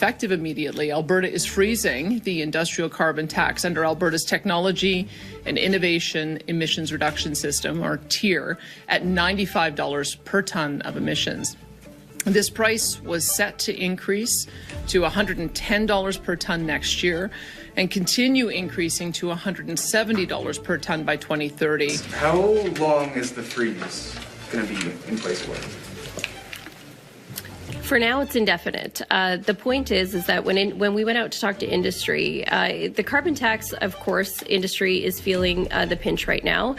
Effective immediately, Alberta is freezing the industrial carbon tax under Alberta's Technology and Innovation Emissions Reduction System, or TIER, at $95 per tonne of emissions. This price was set to increase to $110 per tonne next year and continue increasing to $170 per tonne by 2030. How long is the freeze going to be in place for? For now, it's indefinite. The point is that when we went out to talk to industry, the carbon tax, of course, industry is feeling the pinch right now.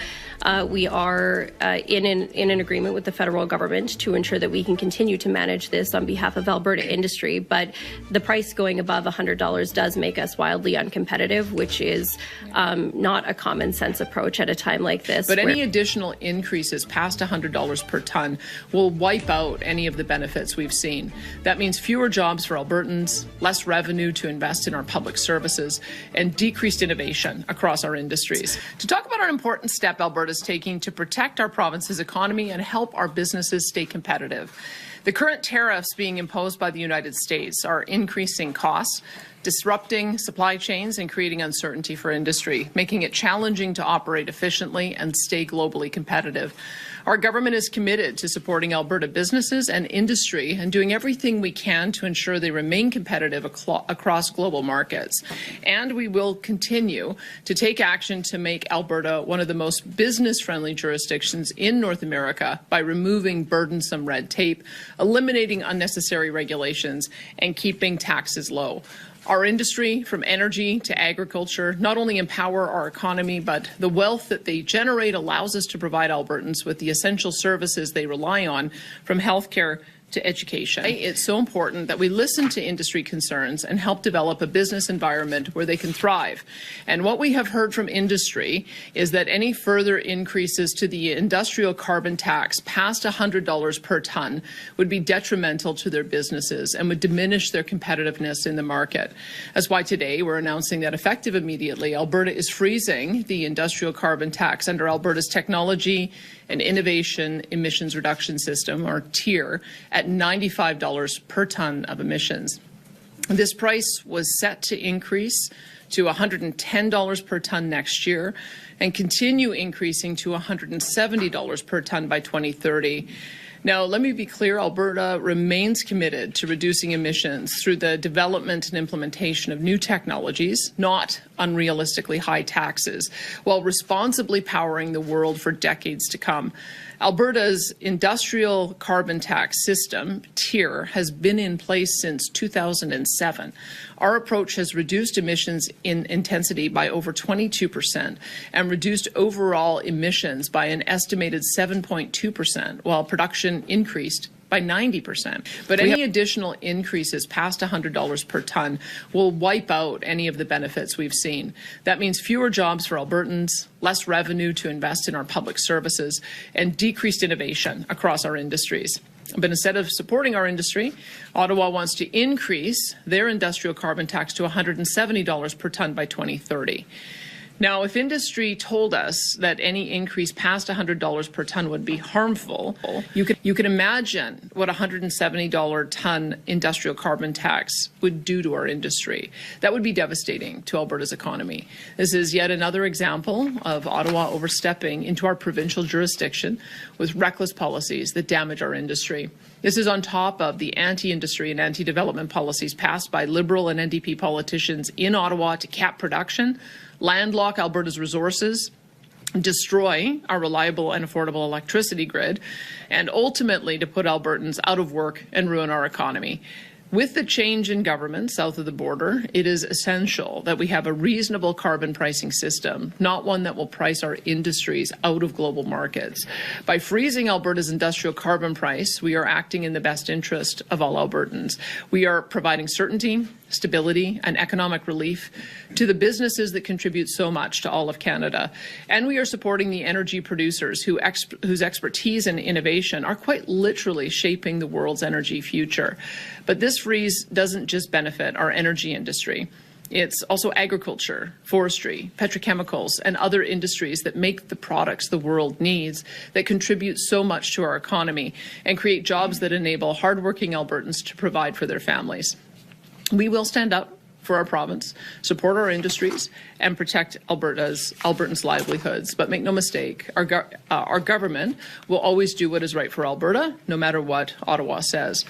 We are in an agreement with the federal government to ensure that we can continue to manage this on behalf of Alberta industry. But the price going above $100 does make us wildly uncompetitive, which is not a common sense approach at a time like this. But any additional increases past $100 per tonne will wipe out any of the benefits we've seen. That means fewer jobs for Albertans, less revenue to invest in our public services, and decreased innovation across our industries. To talk about an important step Alberta is taking to protect our province's economy and help our businesses stay competitive. The current tariffs being imposed by the United States are increasing costs, disrupting supply chains and creating uncertainty for industry, making it challenging to operate efficiently and stay globally competitive. Our government is committed to supporting Alberta businesses and industry and doing everything we can to ensure they remain competitive across global markets. And we will continue to take action to make Alberta one of the most business-friendly jurisdictions in North America by removing burdensome red tape, eliminating unnecessary regulations, and keeping taxes low. Our industry, from energy to agriculture, not only empower our economy, but the wealth that they generate allows us to provide Albertans with the essential services they rely on, from healthcare to education. It's so important that we listen to industry concerns and help develop a business environment where they can thrive. And what we have heard from industry is that any further increases to the industrial carbon tax past $100 per tonne would be detrimental to their businesses and would diminish their competitiveness in the market. That's why today we're announcing that effective immediately, Alberta is freezing the industrial carbon tax under Alberta's Technology and Innovation Emissions Reduction System, or TIER, at $95 per tonne of emissions. This price was set to increase to $110 per tonne next year and continue increasing to $170 per tonne by 2030. Now, let me be clear, Alberta remains committed to reducing emissions through the development and implementation of new technologies, not unrealistically high taxes, while responsibly powering the world for decades to come. Alberta's industrial carbon tax system, TIER, has been in place since 2007. Our approach has reduced emissions in intensity by over 22% and reduced overall emissions by an estimated 7.2%, while production increased by 90%. But any additional increases past $100 per tonne will wipe out any of the benefits we've seen. That means fewer jobs for Albertans, less revenue to invest in our public services, and decreased innovation across our industries. But instead of supporting our industry, Ottawa wants to increase their industrial carbon tax to $170 per tonne by 2030. Now, if industry told us that any increase past $100 per tonne would be harmful, you can imagine what a $170 tonne industrial carbon tax would do to our industry. That would be devastating to Alberta's economy. This is yet another example of Ottawa overstepping into our provincial jurisdiction with reckless policies that damage our industry. This is on top of the anti-industry and anti-development policies passed by Liberal and NDP politicians in Ottawa to cap production, landlock Alberta's resources, destroy our reliable and affordable electricity grid, and ultimately to put Albertans out of work and ruin our economy. With the change in government south of the border, it is essential that we have a reasonable carbon pricing system, not one that will price our industries out of global markets. By freezing Alberta's industrial carbon price, we are acting in the best interest of all Albertans. We are providing certainty, stability, and economic relief to the businesses that contribute so much to all of Canada. And we are supporting the energy producers whose expertise and innovation are quite literally shaping the world's energy future. But this freeze doesn't just benefit our energy industry. It's also agriculture, forestry, petrochemicals, and other industries that make the products the world needs, that contribute so much to our economy and create jobs that enable hardworking Albertans to provide for their families. We will stand up for our province, support our industries, and protect Albertans' livelihoods. But make no mistake, our government will always do what is right for Alberta, no matter what Ottawa says.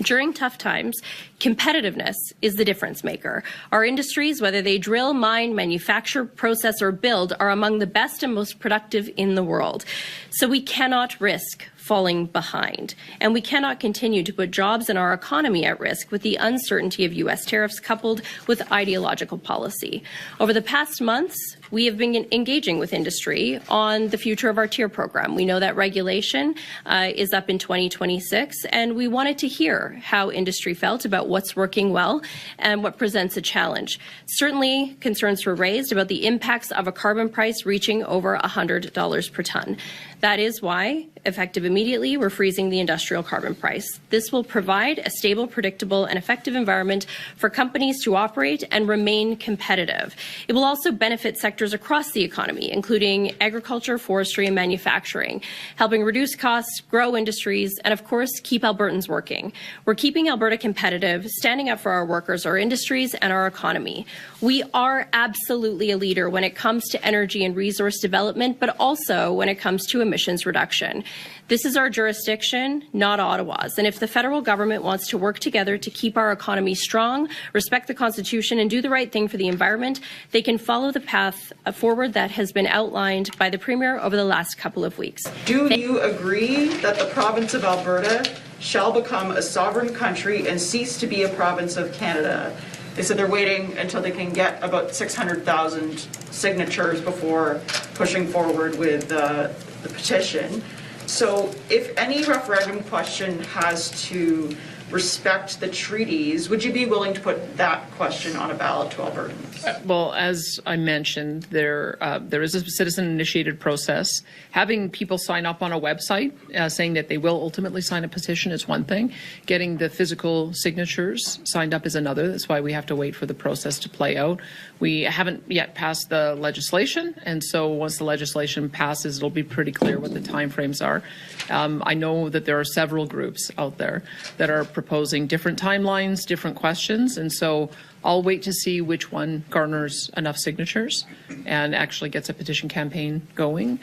During tough times, competitiveness is the difference maker. Our industries, whether they drill, mine, manufacture, process, or build, are among the best and most productive in the world. So we cannot risk falling behind. And we cannot continue to put jobs and our economy at risk with the uncertainty of U.S. tariffs coupled with ideological policy. Over the past months, we have been engaging with industry on the future of our tier program. We know that regulation is up in 2026, and we wanted to hear how industry felt about what's working well and what presents a challenge. Certainly, concerns were raised about the impacts of a carbon price reaching over $100 per ton. That is why, effective immediately, we're freezing the industrial carbon price. This will provide a stable, predictable, and effective environment for companies to operate and remain competitive. It will also benefit sectors across the economy, including agriculture, forestry, and manufacturing, helping reduce costs, grow industries, and, of course, keep Albertans working. We're keeping Alberta competitive, standing up for our workers, our industries, and our economy. We are absolutely a leader when it comes to energy and resource development, but also when it comes to emissions reduction. This is our jurisdiction, not Ottawa's. And if the federal government wants to work together to keep our economy strong, respect the Constitution, and do the right thing for the environment, they can follow the path forward that has been outlined by the Premier over the last couple of weeks. Do you agree that the province of Alberta shall become a sovereign country and cease to be a province of Canada? They said they're waiting until they can get about 600,000 signatures before pushing forward with the petition. So if any referendum question has to respect the treaties, would you be willing to put that question on a ballot to Albertans? Well, as I mentioned, there is a citizen-initiated process. Having people sign up on a website saying that they will ultimately sign a petition is one thing. Getting the physical signatures signed up is another. That's why we have to wait for the process to play out. We haven't yet passed the legislation, and so once the legislation passes, it'll be pretty clear what the timeframes are. I know that there are several groups out there that are proposing different timelines, different questions, and so I'll wait to see which one garners enough signatures and actually gets a petition campaign going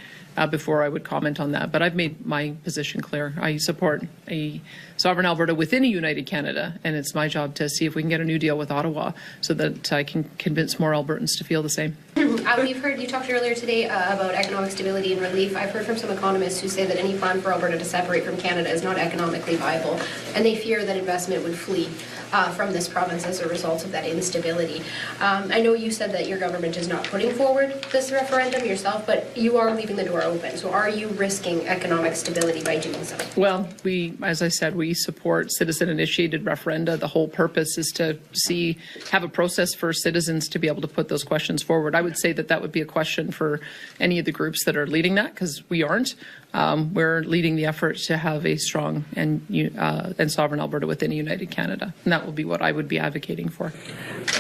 before I would comment on that. But I've made my position clear. I support a sovereign Alberta within a united Canada, and it's my job to see if we can get a new deal with Ottawa so that I can convince more Albertans to feel the same. We've heard you talked earlier today about economic stability and relief. I've heard from some economists who say that any plan for Alberta to separate from Canada is not economically viable, and they fear that investment would flee from this province as a result of that instability. I know you said that your government is not putting forward this referendum yourself, but you are leaving the door open. So are you risking economic stability by doing so? Well, as I said, we support citizen-initiated referenda. The whole purpose is to have a process for citizens to be able to put those questions forward. I would say that would be a question for any of the groups that are leading that, because we aren't. We're leading the effort to have a strong and sovereign Alberta within a united Canada, and that will be what I would be advocating for.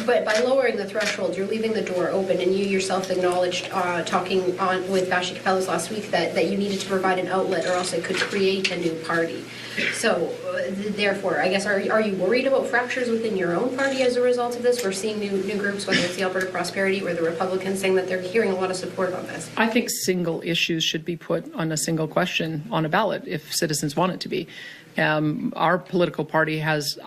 But by lowering the threshold, you're leaving the door open, and you yourself acknowledged, talking with Vashi Capellas last week, that you needed to provide an outlet or else it could create a new party. So, therefore, I guess, are you worried about fractures within your own party as a result of this? We're seeing new groups, whether it's the Alberta Prosperity or the Republicans, saying that they're hearing a lot of support on this. I think single issues should be put on a single question on a ballot if citizens want it to be. Our political party has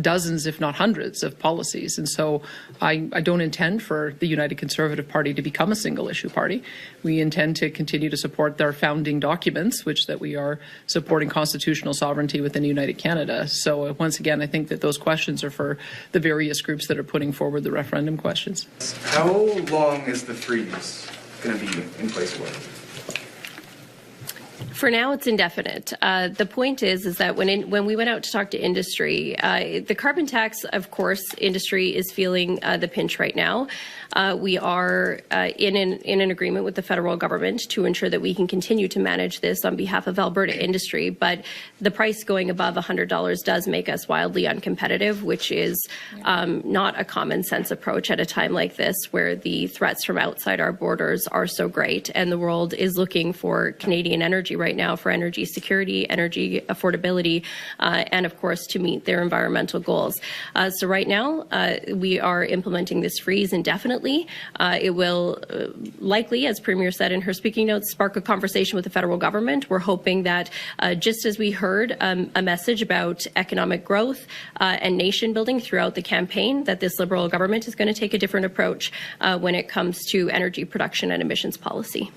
dozens, if not hundreds, of policies. And so I don't intend for the United Conservative Party to become a single issue party. We intend to continue to support their founding documents, which that we are supporting constitutional sovereignty within United Canada. So once again, I think that those questions are for the various groups that are putting forward the referendum questions. How long is the freeze going to be in place for? For now, it's indefinite. The point is that when we went out to talk to industry, the carbon tax, of course, industry is feeling the pinch right now. We are in an agreement with the federal government to ensure that we can continue to manage this on behalf of Alberta industry. But the price going above $100 does make us wildly uncompetitive, which is not a common sense approach at a time like this, where the threats from outside our borders are so great and the world is looking for Canadian energy right right now for energy security, energy affordability, and of course to meet their environmental goals. So right now we are implementing this freeze indefinitely. It will likely, as Premier said in her speaking notes, spark a conversation with the federal government. We're hoping that just as we heard a message about economic growth and nation building throughout the campaign, that this Liberal government is going to take a different approach when it comes to energy production and emissions policy.